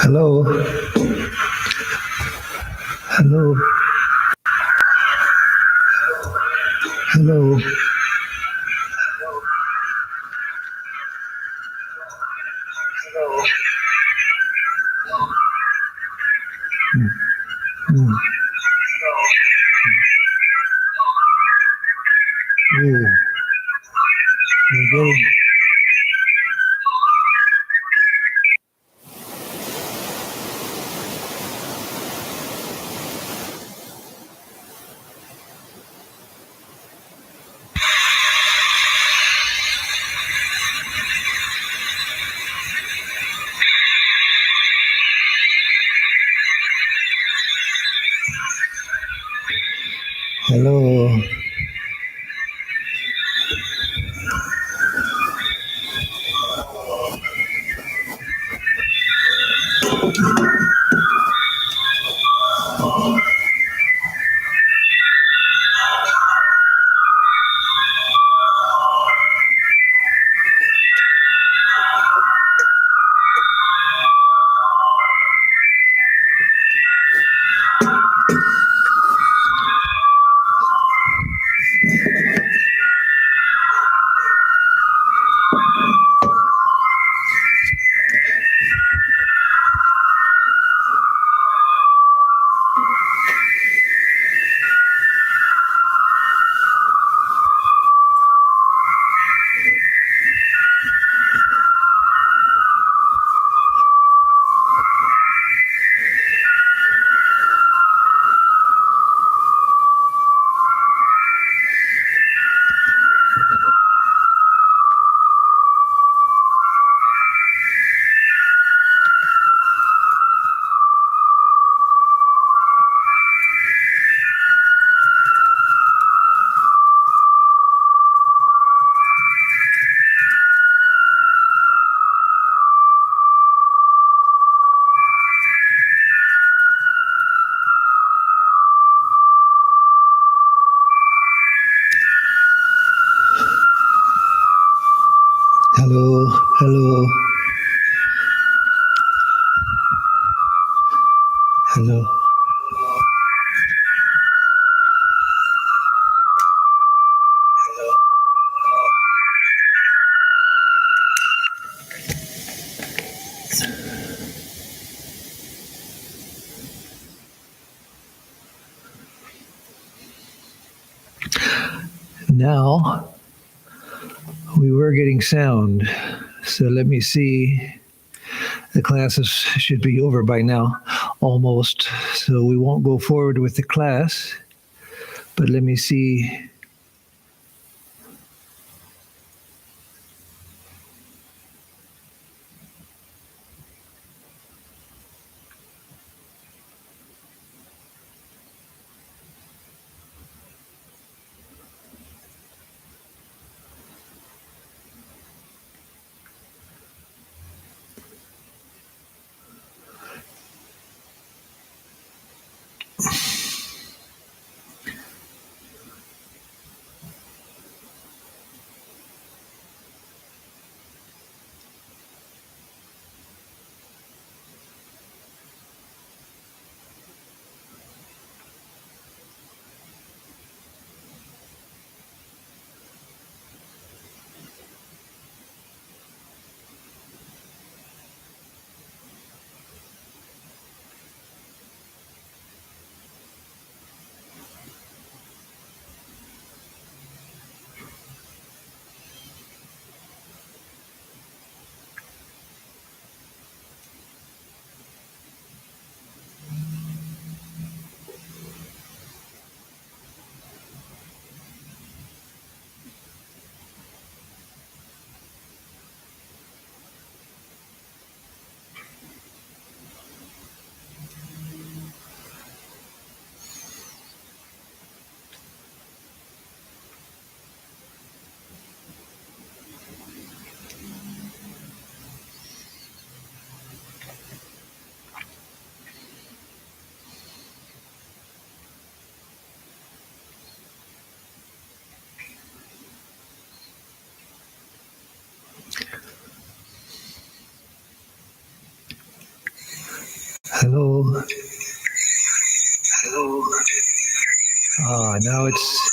Hello, hello, hello. Mm, yeah, okay. Hello, hello, hello, hello. Now we were getting sound, so let me see. The classes should be over by now, almost. So we won't go forward with the class, but let me see. Hello. Hello. Now it's.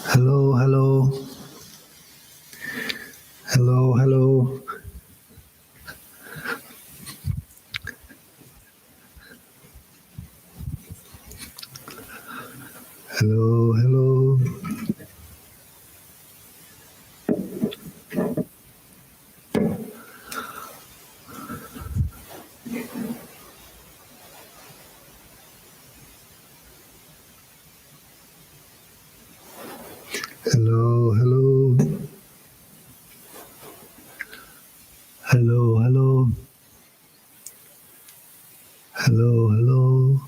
Hello, hello. Hello, hello. Hello, hello. Hello, hello. Hello, hello. Hello, hello.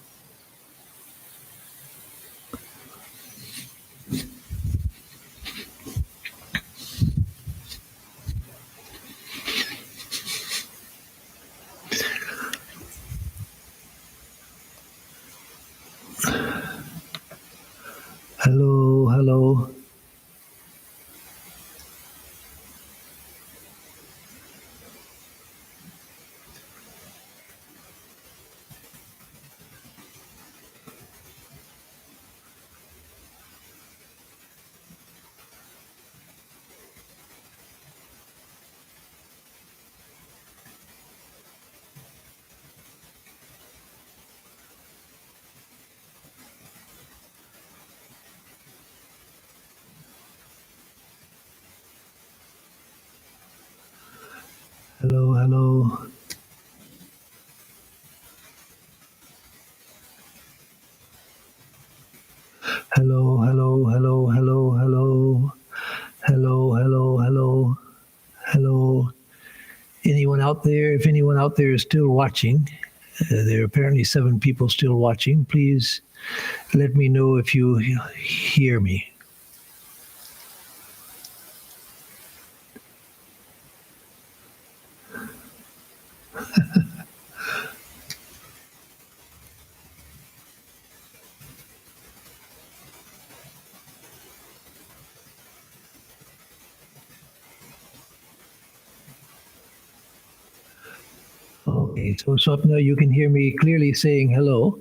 Hello, hello. Hello, hello. Hello, hello, hello, hello, hello. Hello, hello, hello. Hello. Anyone out there? If anyone out there is still watching, there are apparently 7 people still watching. Please let me know if you hear me. Okay, so Swapna, you can hear me clearly saying hello.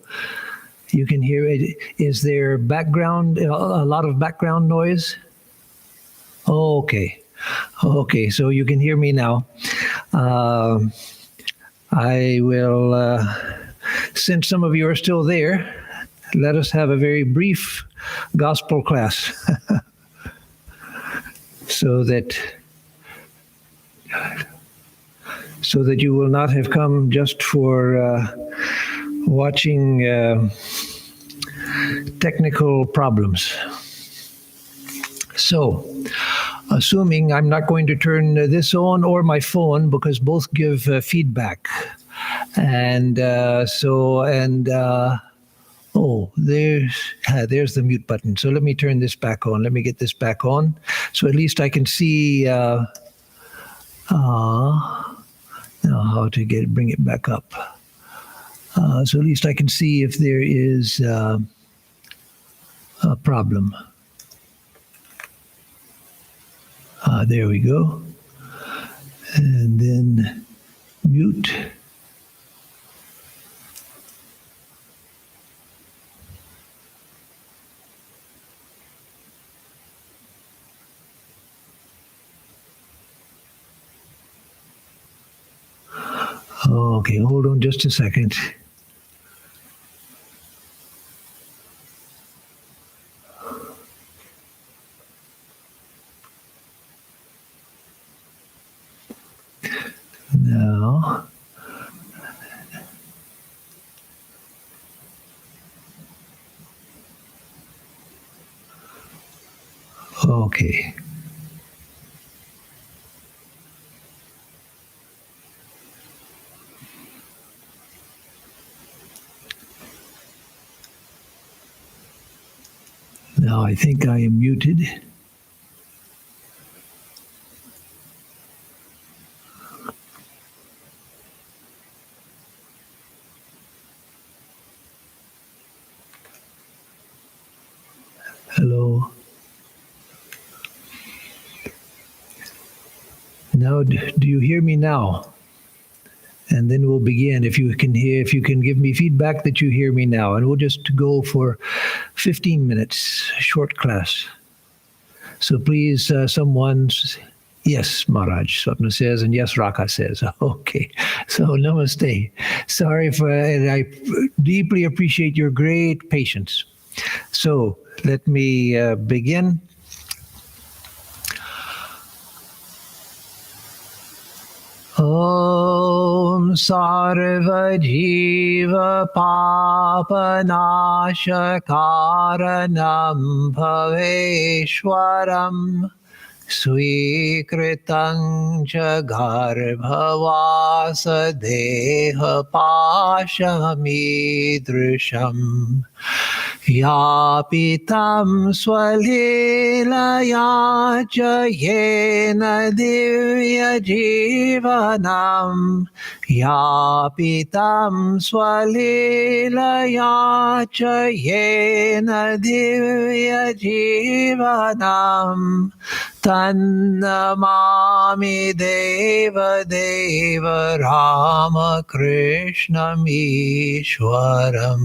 You can hear it. Is there background, a lot of background noise? Okay. Okay, so you can hear me now. Um I will, since some of you are still there, let us have a very brief gospel class so that you will not have come just for watching technical problems. So, assuming I'm not going to turn this on or my phone because both give feedback. And oh, there's the mute button. So let me turn this back on. Let me get this back on. So at least I can see now how to bring it back up. So at least I can see if there is a problem. There we go. And then mute. Okay, hold on just a second. Now, okay. Now I think I am muted. Hello. Now, do you hear me now? And then we'll begin. If you can give me feedback that you hear me now, and we'll just go for 15 minutes, short class. So please, yes, Maharaj, Swapna says, and yes, Raka says. Okay, so namaste. Sorry and I deeply appreciate your great patience. So let me begin. Om Sarva Jiva Papanashakaranam Bhaveshwaram Swikritang Jagarbhavasa Deha Pashamidrisham Yapitam Swalilaya Jayena Divya Jivanam Yapitam Swalilaya Jayena Divya Jivanam Tannamami Deva Deva Ramakrishna Ishwaram.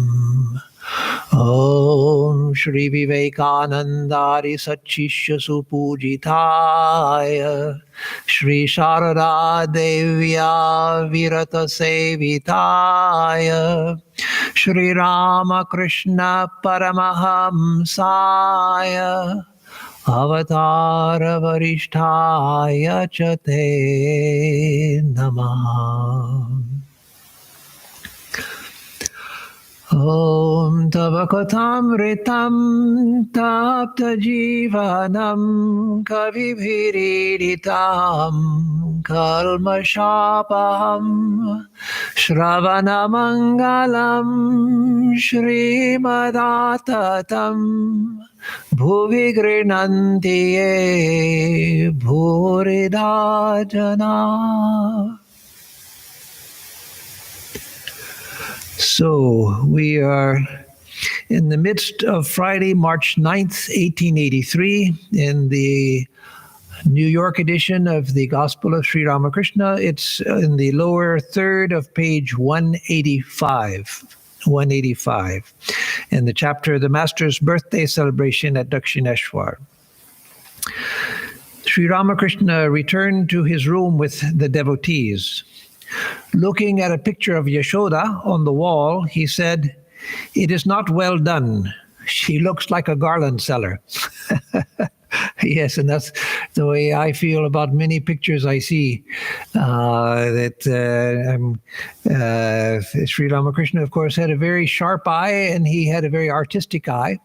Om Shri Vivekanandari Satchishya Supujitaya Shri Sharada Devya Virata Sevitaya Shri Ramakrishna Paramahamsaya Avatara Varishtaya Chate Namaha. Om Tavakatamritam Tapta Jivanam Kavibhiriditam Kalmashapaham Shravanamangalam Shrimadattatam Bhuvi Grinanti Ye Bhurida Jana. So we are in the midst of Friday, March 9th, 1883, in the New York edition of the Gospel of Sri Ramakrishna. It's in the lower third of page 185. 185, in the chapter The Master's Birthday Celebration at Dakshineshwar. Sri Ramakrishna returned to his room with the devotees. Looking at a picture of Yashoda on the wall, he said, "It is not well done. She looks like a garland seller." Yes, and that's the way I feel about many pictures I see. Sri Ramakrishna, of course, had a very sharp eye, and he had a very artistic eye.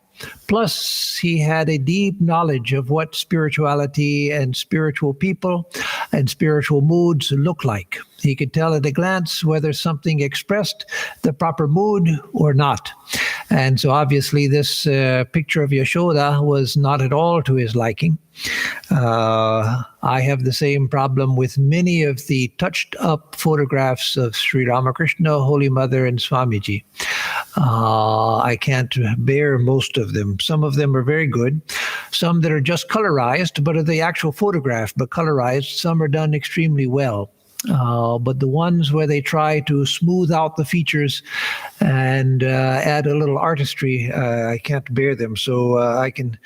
Plus, he had a deep knowledge of what spirituality and spiritual people and spiritual moods look like. He could tell at a glance whether something expressed the proper mood or not. And so obviously this picture of Yashoda was not at all to his liking. I have the same problem with many of the touched up photographs of Sri Ramakrishna, Holy Mother, and Swamiji. I can't bear most of them. Some of them are very good. Some that are just colorized, but are the actual photograph, but colorized. Some are done extremely well. But the ones where they try to smooth out the features and add a little artistry, I can't bear them. So I can,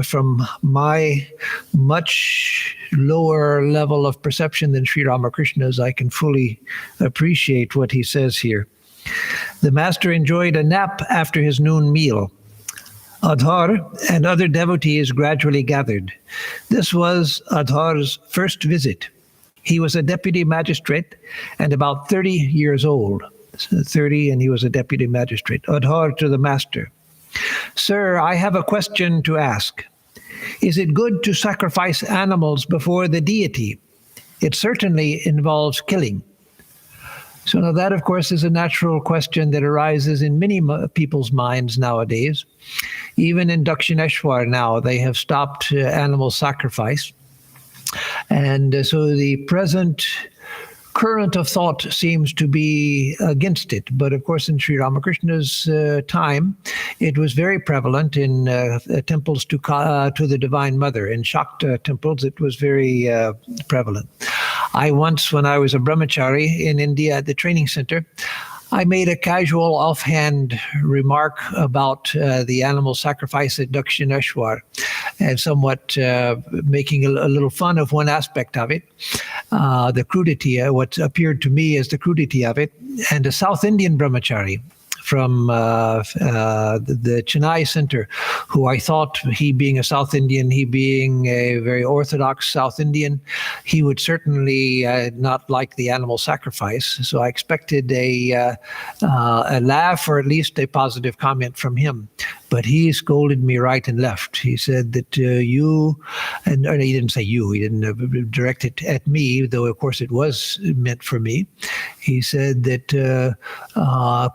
from my much lower level of perception than Sri Ramakrishna's, I can fully appreciate what he says here. The master enjoyed a nap after his noon meal. Adhar and other devotees gradually gathered. This was Adhar's first visit. He was a deputy magistrate and about 30 years old. 30, and he was a deputy magistrate. Adhar to the master. "Sir, I have a question to ask. Is it good to sacrifice animals before the deity? It certainly involves killing." So now that, of course, is a natural question that arises in many people's minds nowadays. Even in Dakshineshwar now, they have stopped animal sacrifice. And so the present current of thought seems to be against it. But of course, in Sri Ramakrishna's time, it was very prevalent in temples to the Divine Mother. In Shakta temples, it was very prevalent. I once, when I was a brahmachari in India at the training center, I made a casual offhand remark about the animal sacrifice at Dakshineshwar, and somewhat making a little fun of one aspect of it, the crudity, what appeared to me as the crudity of it. And a South Indian brahmachari from the Chennai Center, who I thought, he being a South Indian, he being a very orthodox South Indian, he would certainly not like the animal sacrifice. So I expected a laugh, or at least a positive comment from him. But he scolded me right and left. He said that you, and he didn't say you, he didn't direct it at me, though of course it was meant for me. He said that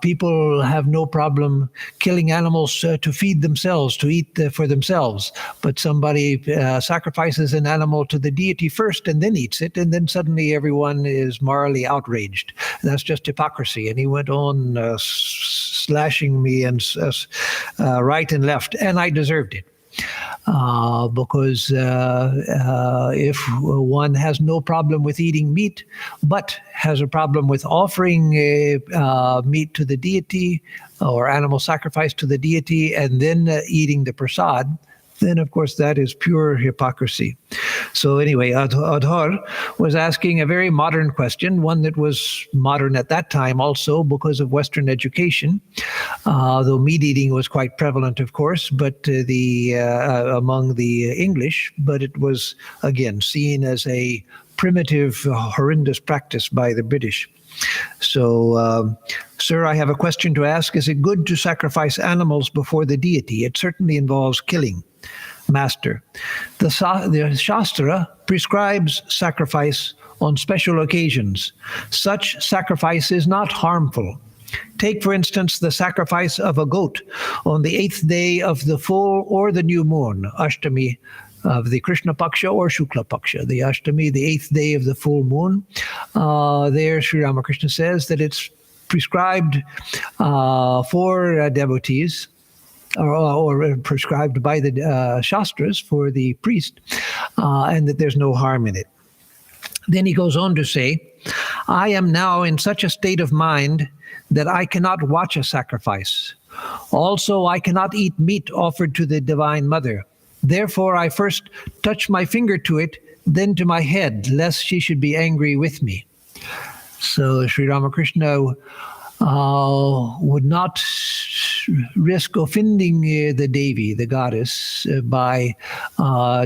people have no problem killing animals to feed themselves, to eat for themselves. But somebody sacrifices an animal to the deity first and then eats it, and then suddenly everyone is morally outraged. That's just hypocrisy. And he went on slashing me and right and left, and I deserved it. Because if one has no problem with eating meat, but has a problem with offering meat to the deity or animal sacrifice to the deity and then eating the prasad, then of course that is pure hypocrisy. So anyway, Adhar was asking a very modern question, one that was modern at that time also because of Western education, though meat eating was quite prevalent, of course, but among the English, but it was again seen as a primitive, horrendous practice by the British. So, sir, I have a question to ask. Is it good to sacrifice animals before the deity? It certainly involves killing. Master, the Shastra prescribes sacrifice on special occasions. Such sacrifice is not harmful. Take, for instance, the sacrifice of a goat on the 8th day of the full or the new moon, Ashtami, of the Krishna Paksha or Shukla Paksha. The Ashtami, the 8th day of the full moon. There, Sri Ramakrishna says that it's prescribed for devotees, or prescribed by the Shastras for the priest, and that there's no harm in it. Then he goes on to say, I am now in such a state of mind that I cannot watch a sacrifice. Also, I cannot eat meat offered to the Divine Mother. Therefore, I first touch my finger to it, then to my head, lest she should be angry with me. So Sri Ramakrishna would not risk offending the Devi, the goddess, by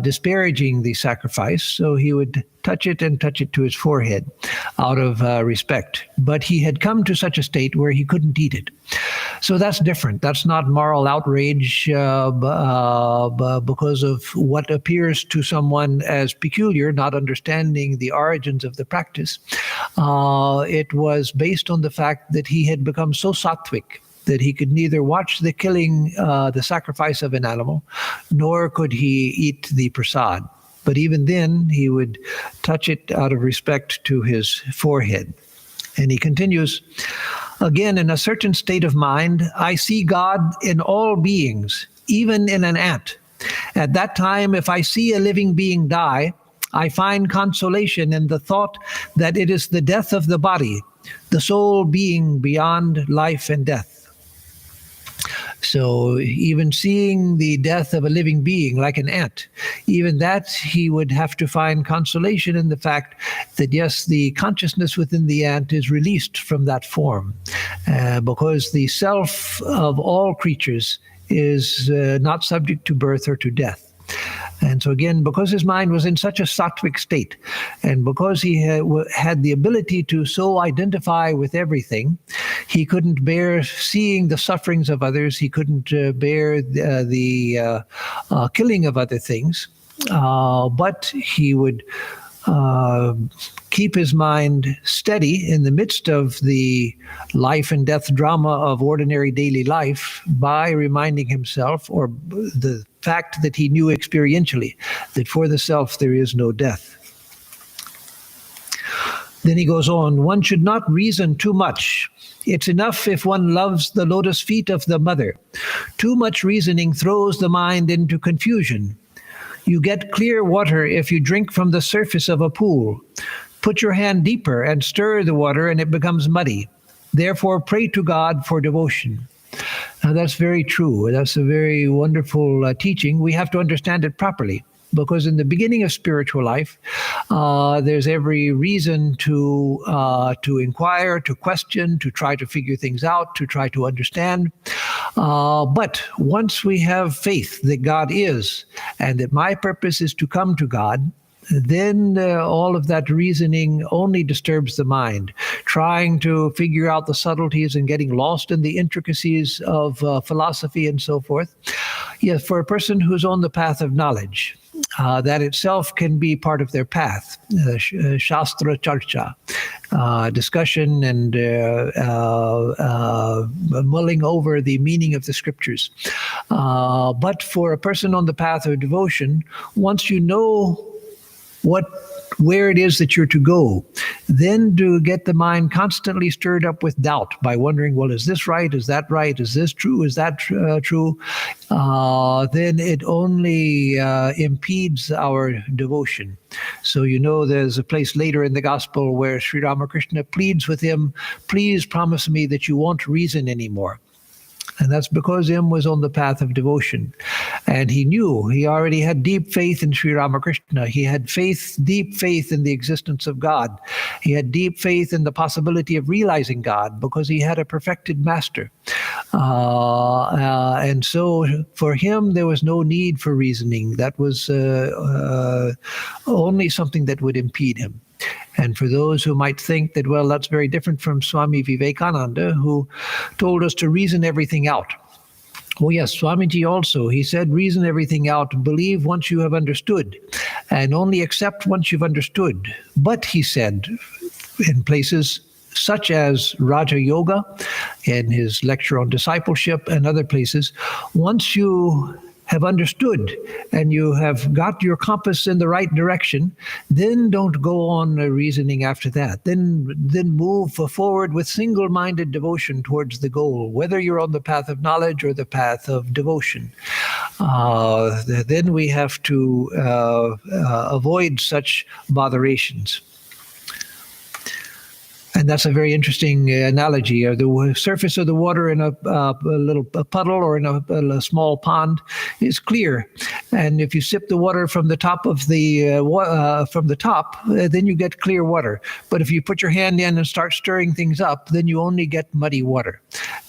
disparaging the sacrifice. So he would touch it and touch it to his forehead out of respect. But he had come to such a state where he couldn't eat it. So that's different. That's not moral outrage because of what appears to someone as peculiar, not understanding the origins of the practice. It was based on the fact that he had become so sattvic that he could neither watch the killing, the sacrifice of an animal, nor could he eat the prasad. But even then, he would touch it out of respect to his forehead. And he continues, again, in a certain state of mind, I see God in all beings, even in an ant. At that time, if I see a living being die, I find consolation in the thought that it is the death of the body, the soul being beyond life and death. So even seeing the death of a living being like an ant, even that he would have to find consolation in the fact that, yes, the consciousness within the ant is released from that form, because the self of all creatures is not subject to birth or to death. And so again, because his mind was in such a sattvic state, and because he had the ability to so identify with everything, he couldn't bear seeing the sufferings of others. He couldn't bear the killing of other things. But he would keep his mind steady in the midst of the life and death drama of ordinary daily life by reminding himself, or the fact that he knew experientially, that for the self there is no death. Then he goes on, one should not reason too much. It's enough if one loves the lotus feet of the mother. Too much reasoning throws the mind into confusion. You get clear water if you drink from the surface of a pool. Put your hand deeper and stir the water and it becomes muddy. Therefore, pray to God for devotion. Now, that's very true. That's a very wonderful teaching. We have to understand it properly, because in the beginning of spiritual life, there's every reason to inquire, to question, to try to figure things out, to try to understand. But once we have faith that God is, and that my purpose is to come to God, then all of that reasoning only disturbs the mind. Trying to figure out the subtleties and getting lost in the intricacies of philosophy and so forth. Yes, for a person who's on the path of knowledge, that itself can be part of their path. Shastra charcha, discussion and mulling over the meaning of the scriptures. But for a person on the path of devotion, once you know where it is that you're to go, then to get the mind constantly stirred up with doubt by wondering, well, is this right? Is that right? Is this true? Is that true? Then it only impedes our devotion. So there's a place later in the gospel where Sri Ramakrishna pleads with him, please promise me that you won't reason anymore. And that's because M was on the path of devotion. And he knew, he already had deep faith in Sri Ramakrishna. He had deep faith in the existence of God. He had deep faith in the possibility of realizing God because he had a perfected master. And so for him, there was no need for reasoning. That was only something that would impede him. And for those who might think that, well, that's very different from Swami Vivekananda, who told us to reason everything out. Oh, yes, Swamiji also, he said, reason everything out, believe once you have understood, and only accept once you've understood. But, he said, in places such as Raja Yoga, in his lecture on discipleship and other places, once you have understood and you have got your compass in the right direction, then don't go on reasoning after that. Then move forward with single-minded devotion towards the goal, whether you're on the path of knowledge or the path of devotion. Then we have to avoid such botherations. And that's a very interesting analogy. The surface of the water in a little puddle or in a small pond is clear, and if you sip the water from the top of then you get clear water. But if you put your hand in and start stirring things up, then you only get muddy water.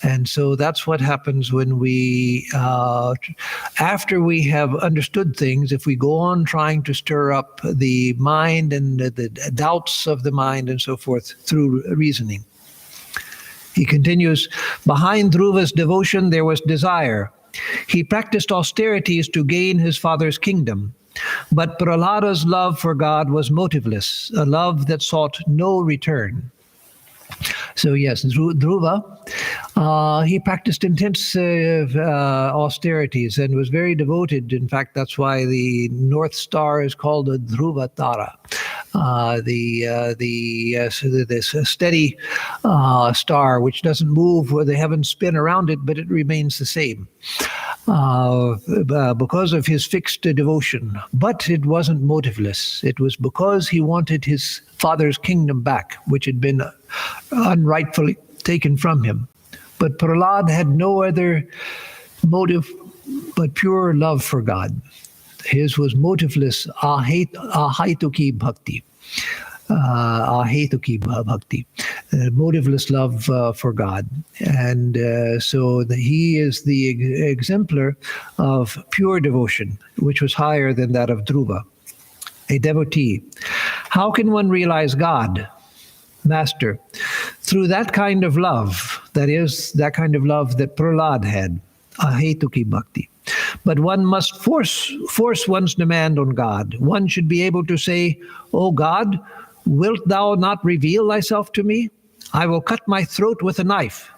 And so that's what happens when we, after we have understood things, if we go on trying to stir up the mind and the doubts of the mind and so forth through reasoning. He continues, behind Dhruva's devotion there was desire. He practiced austerities to gain his father's kingdom. But Prahlada's love for God was motiveless, a love that sought no return. So yes, Dhruva, he practiced intense austerities and was very devoted. In fact, that's why the North Star is called a Dhruva Tara. This steady star which doesn't move where the heavens spin around it, but it remains the same because of his fixed devotion. But it wasn't motiveless. It was because he wanted his father's kingdom back, which had been unrightfully taken from him. But Prahlad had no other motive but pure love for God. His was motiveless ahetuki bhakti. Motiveless love for God. And so he is the exemplar of pure devotion, which was higher than that of Dhruva, a devotee. How can one realize God, Master? Through that kind of love, that is, that kind of love that Prahlad had, ahetuki bhakti. but one must force one's demand on God. One should be able to say, "O God, wilt thou not reveal thyself to me? I will cut my throat with a knife."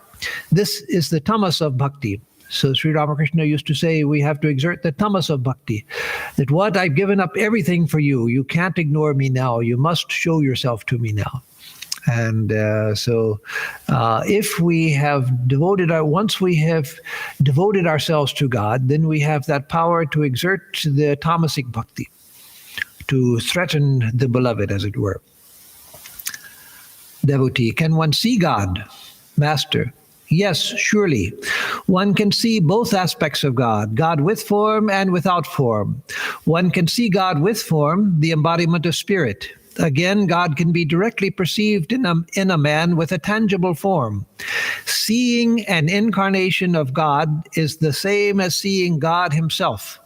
This is the tamas of bhakti. So Sri Ramakrishna used to say we have to exert the tamas of bhakti. That what, I've given up everything for you. You can't ignore me now. You must show yourself to me now. And if we have once we have devoted ourselves to God, then we have that power to exert the tamasic bhakti, to threaten the beloved, as it were. Devotee, can one see God? Master, yes, surely. One can see both aspects of God, God with form and without form. One can see God with form, the embodiment of spirit. Again, God can be directly perceived in a man with a tangible form. Seeing an incarnation of God is the same as seeing God himself.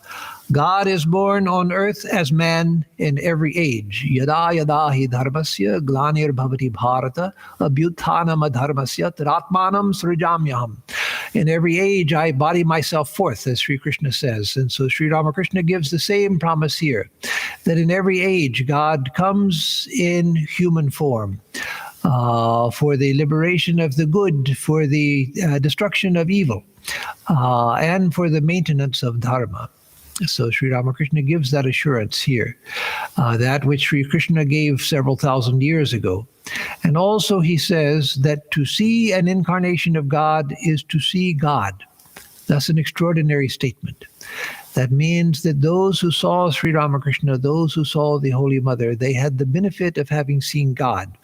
God is born on earth as man in every age. Yada yada hi dharmasya glanir bhavati bharata abhyuthanam adharmasya taratmanam srijamyaham. In every age I body myself forth, as Sri Krishna says. And so Sri Ramakrishna gives the same promise here, that in every age God comes in human form. For the liberation of the good, for the destruction of evil, and for the maintenance of dharma. So Sri Ramakrishna gives that assurance here, that which Sri Krishna gave several thousand years ago. And also he says that to see an incarnation of God is to see God. That's an extraordinary statement. That means that those who saw Sri Ramakrishna, those who saw the Holy Mother, they had the benefit of having seen God.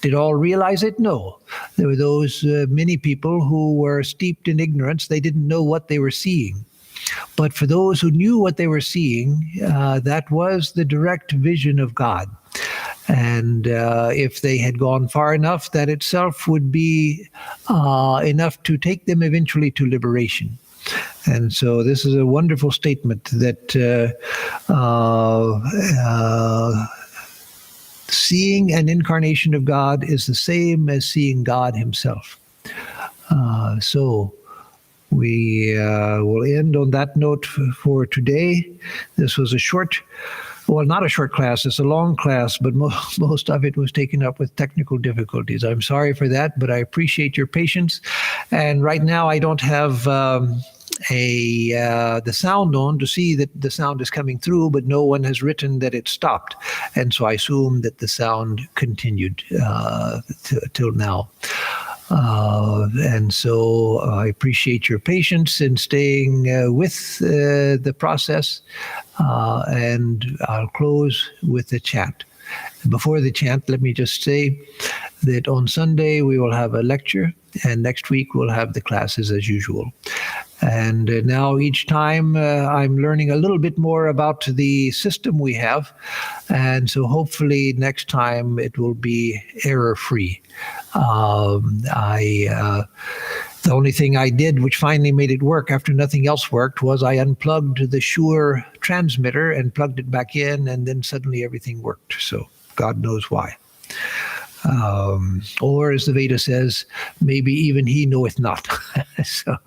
Did all realize it? No. There were those many people who were steeped in ignorance. They didn't know what they were seeing. But for those who knew what they were seeing, that was the direct vision of God. And if they had gone far enough, that itself would be enough to take them eventually to liberation. And so this is a wonderful statement that seeing an incarnation of God is the same as seeing God himself. So we will end on that note for today. This was a short, well, not a short class, it's a long class, but most of it was taken up with technical difficulties. I'm sorry for that, but I appreciate your patience. And right now I don't have the sound on to see that the sound is coming through, but no one has written that it stopped. And so I assume that the sound continued till now. And so I appreciate your patience in staying with the process, and I'll close with the chant. Before the chant, let me just say that on Sunday we will have a lecture, and next week we'll have the classes as usual. And now each time I'm learning a little bit more about the system we have, and so hopefully next time it will be error-free. The only thing I did, which finally made it work after nothing else worked, was I unplugged the Shure transmitter and plugged it back in, and then suddenly everything worked. So God knows why. Or as the Veda says, maybe even he knoweth not. So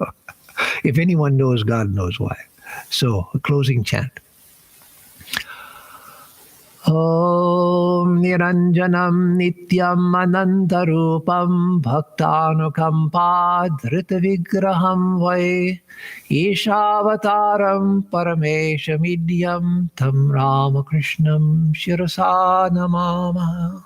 if anyone knows, God knows why. So a closing chant. Om Niranjanam Nityam Anantarupam Bhaktanukampa Dhrita Vigraham Vai Ishavataram Parameshamidyam Tam Ramakrishnam Shirasa Namama.